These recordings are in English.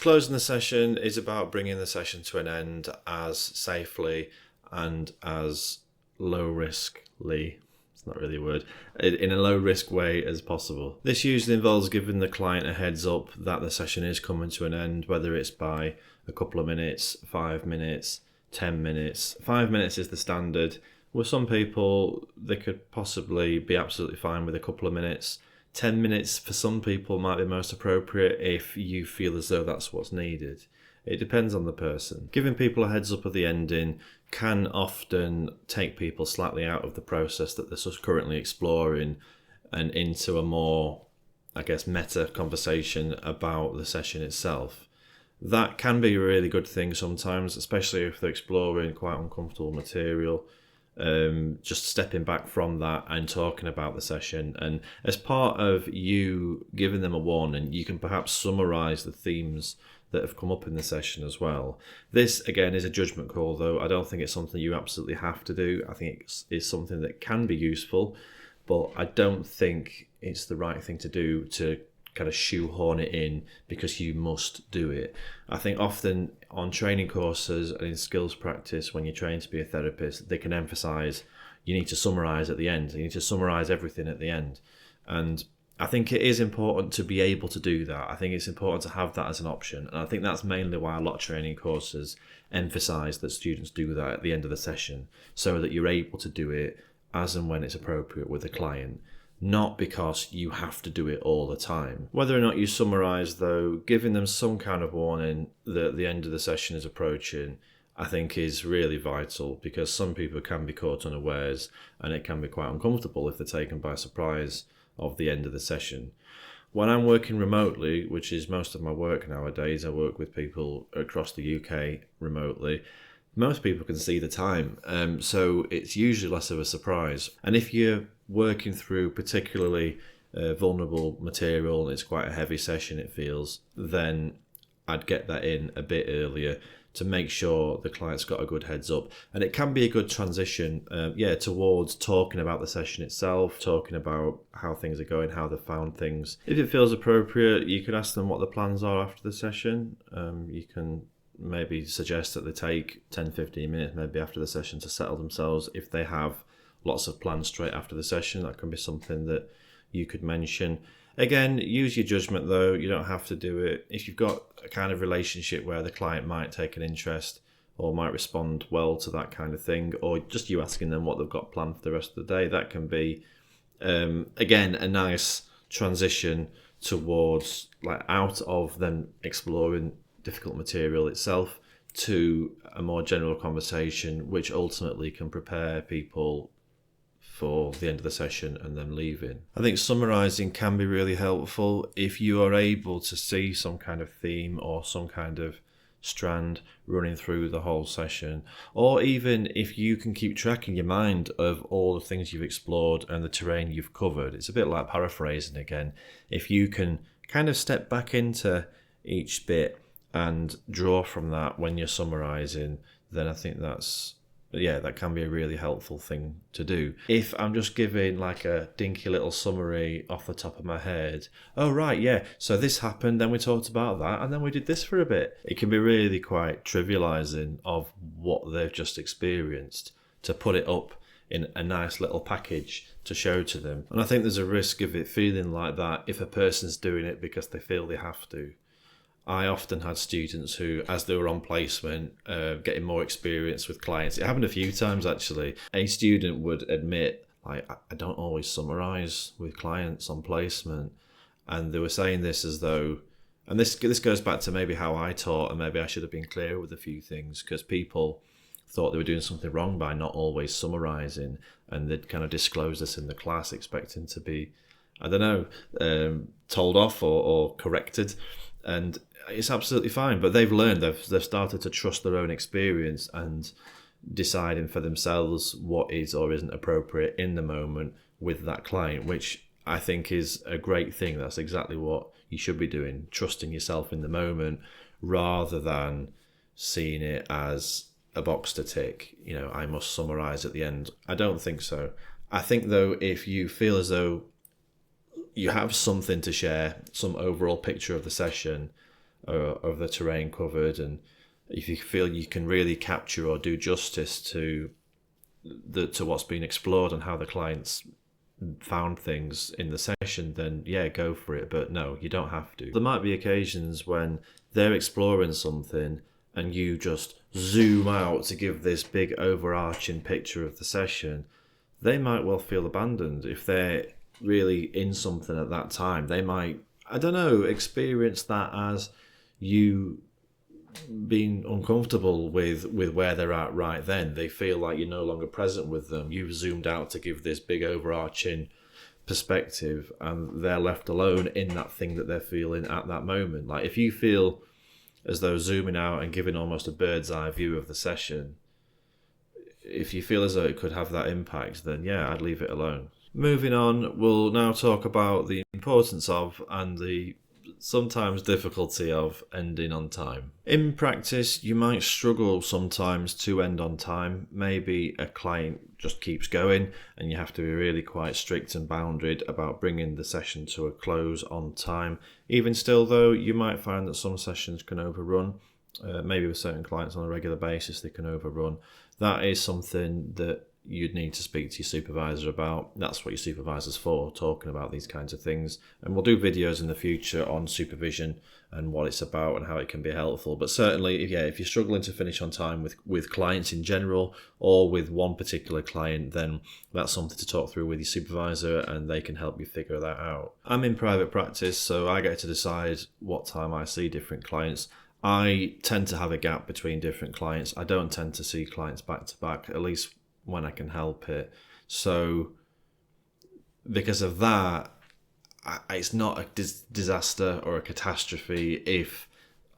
Closing the session is about bringing the session to an end as safely and as low riskly, it's not really a word, in a low risk way as possible. This usually involves giving the client a heads up that the session is coming to an end, whether it's by a couple of minutes, 5 minutes, 10 minutes. 5 minutes is the standard. With some people, they could possibly be absolutely fine with a couple of minutes. 10 minutes for some people might be most appropriate if you feel as though that's what's needed. It depends on the person. Giving people a heads up at the ending can often take people slightly out of the process that they're currently exploring and into a more, meta conversation about the session itself. That can be a really good thing sometimes, especially if they're exploring quite uncomfortable material. Just stepping back from that and talking about the session, and as part of you giving them a warning, you can perhaps summarize the themes that have come up in the session as well. This again is a judgment call, though. I don't think it's something you absolutely have to do. I think it's something that can be useful, but I don't think it's the right thing to do to kind of shoehorn it in because you must do it. I think often on training courses and in skills practice, when you're trained to be a therapist, they can emphasize you need to summarize at the end. You need to summarize everything at the end. And I think it is important to be able to do that. I think it's important to have that as an option. And I think that's mainly why a lot of training courses emphasize that students do that at the end of the session, so that you're able to do it as and when it's appropriate with the client. Not because you have to do it all the time. Whether or not you summarise, though, giving them some kind of warning that the end of the session is approaching, I think is really vital, because some people can be caught unawares and it can be quite uncomfortable if they're taken by surprise of the end of the session. When I'm working remotely, which is most of my work nowadays, I work with people across the UK remotely. Most people can see the time, so it's usually less of a surprise. And if you're working through particularly vulnerable material and it's quite a heavy session, it feels, then I'd get that in a bit earlier to make sure the client's got a good heads up. And it can be a good transition, towards talking about the session itself, talking about how things are going, how they've found things. If it feels appropriate, you can ask them what the plans are after the session. You can maybe suggest that they take 10-15 minutes maybe after the session to settle themselves. If they have lots of plans straight after the session, that can be something that you could mention. Again, use your judgment, though. You don't have to do it. If you've got a kind of relationship where the client might take an interest or might respond well to that kind of thing, or just you asking them what they've got planned for the rest of the day, that can be, again, a nice transition towards, out of them exploring difficult material itself to a more general conversation, which ultimately can prepare people for the end of the session and them leaving. I think summarising can be really helpful if you are able to see some kind of theme or some kind of strand running through the whole session, or even if you can keep track in your mind of all the things you've explored and the terrain you've covered. It's a bit like paraphrasing again. If you can kind of step back into each bit and draw from that when you're summarising, then I think that can be a really helpful thing to do. If I'm just giving like a dinky little summary off the top of my head, oh right, yeah, so this happened, then we talked about that, and then we did this for a bit. It can be really quite trivialising of what they've just experienced to put it up in a nice little package to show to them. And I think there's a risk of it feeling like that if a person's doing it because they feel they have to. I often had students who, as they were on placement, getting more experience with clients. It happened a few times, actually. A student would admit, I don't always summarise with clients on placement. And they were saying this as though, and this goes back to maybe how I taught, and maybe I should have been clearer with a few things, because people thought they were doing something wrong by not always summarising, and they'd kind of disclose this in the class expecting to be, told off or corrected. And it's absolutely fine, but they've learned, they've started to trust their own experience and deciding for themselves what is or isn't appropriate in the moment with that client, which I think is a great thing. That's exactly what you should be doing, trusting yourself in the moment rather than seeing it as a box to tick. I must summarise at the end. I don't think so. I think, though, if you feel as though you have something to share, some overall picture of the session, of the terrain covered, and if you feel you can really capture or do justice to what's been explored and how the clients found things in the session, then yeah, go for it. But no, you don't have to. There might be occasions when they're exploring something and you just zoom out to give this big overarching picture of the session. They might well feel abandoned. If they're really in something at that time, they might, I don't know, experience that as you being uncomfortable with where they're at right then. They feel like you're no longer present with them. You've zoomed out to give this big overarching perspective, and they're left alone in that thing that they're feeling at that moment. Like if you feel as though zooming out and giving almost a bird's eye view of the session, if you feel as though it could have that impact, then yeah, I'd leave it alone. Moving on, we'll now talk about the importance of and the sometimes difficulty of ending on time. In practice, you might struggle sometimes to end on time. Maybe a client just keeps going and you have to be really quite strict and boundaried about bringing the session to a close on time. Even still though, you might find that some sessions can overrun. Maybe with certain clients on a regular basis they can overrun. That is something that you'd need to speak to your supervisor about. That's what your supervisor's for, talking about these kinds of things. And we'll do videos in the future on supervision and what it's about and how it can be helpful. But certainly, if you're struggling to finish on time with clients in general or with one particular client, then that's something to talk through with your supervisor and they can help you figure that out. I'm in private practice, so I get to decide what time I see different clients. I tend to have a gap between different clients. I don't tend to see clients back to back, at least when I can help it. So because of that, it's not a disaster or a catastrophe if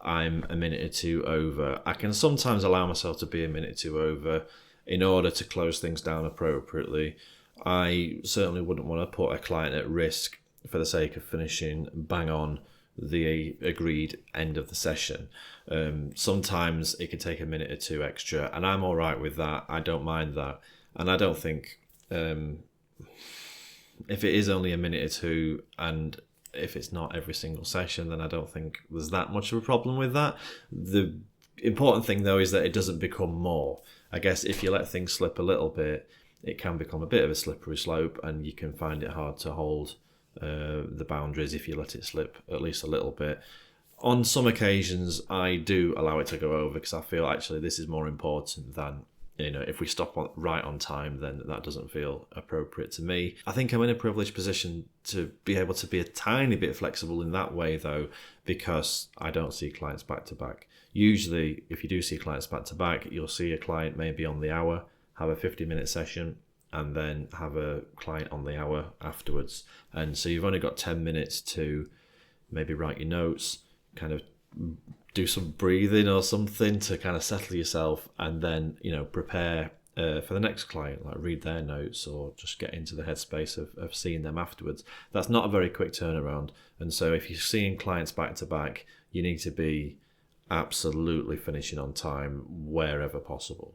I'm a minute or two over. I can sometimes allow myself to be a minute or two over in order to close things down appropriately. I certainly wouldn't want to put a client at risk for the sake of finishing bang on the agreed end of the session. Sometimes it can take a minute or two extra, and I'm all right with that. I don't mind that, and I don't think if it is only a minute or two, and if it's not every single session, then I don't think there's that much of a problem with that. The important thing though is that it doesn't become more. I guess if you let things slip a little bit, it can become a bit of a slippery slope, and you can find it hard to hold the boundaries if you let it slip at least a little bit. On some occasions I do allow it to go over because I feel actually this is more important than, if we stop right on time, then that doesn't feel appropriate to me. I think I'm in a privileged position to be able to be a tiny bit flexible in that way though, because I don't see clients back to back. Usually if you do see clients back to back, you'll see a client maybe on the hour, have a 50-minute session, and then have a client on the hour afterwards. And so you've only got 10 minutes to maybe write your notes, kind of do some breathing or something to kind of settle yourself, and then, prepare for the next client, like read their notes or just get into the headspace of seeing them afterwards. That's not a very quick turnaround. And so if you're seeing clients back to back, you need to be absolutely finishing on time wherever possible.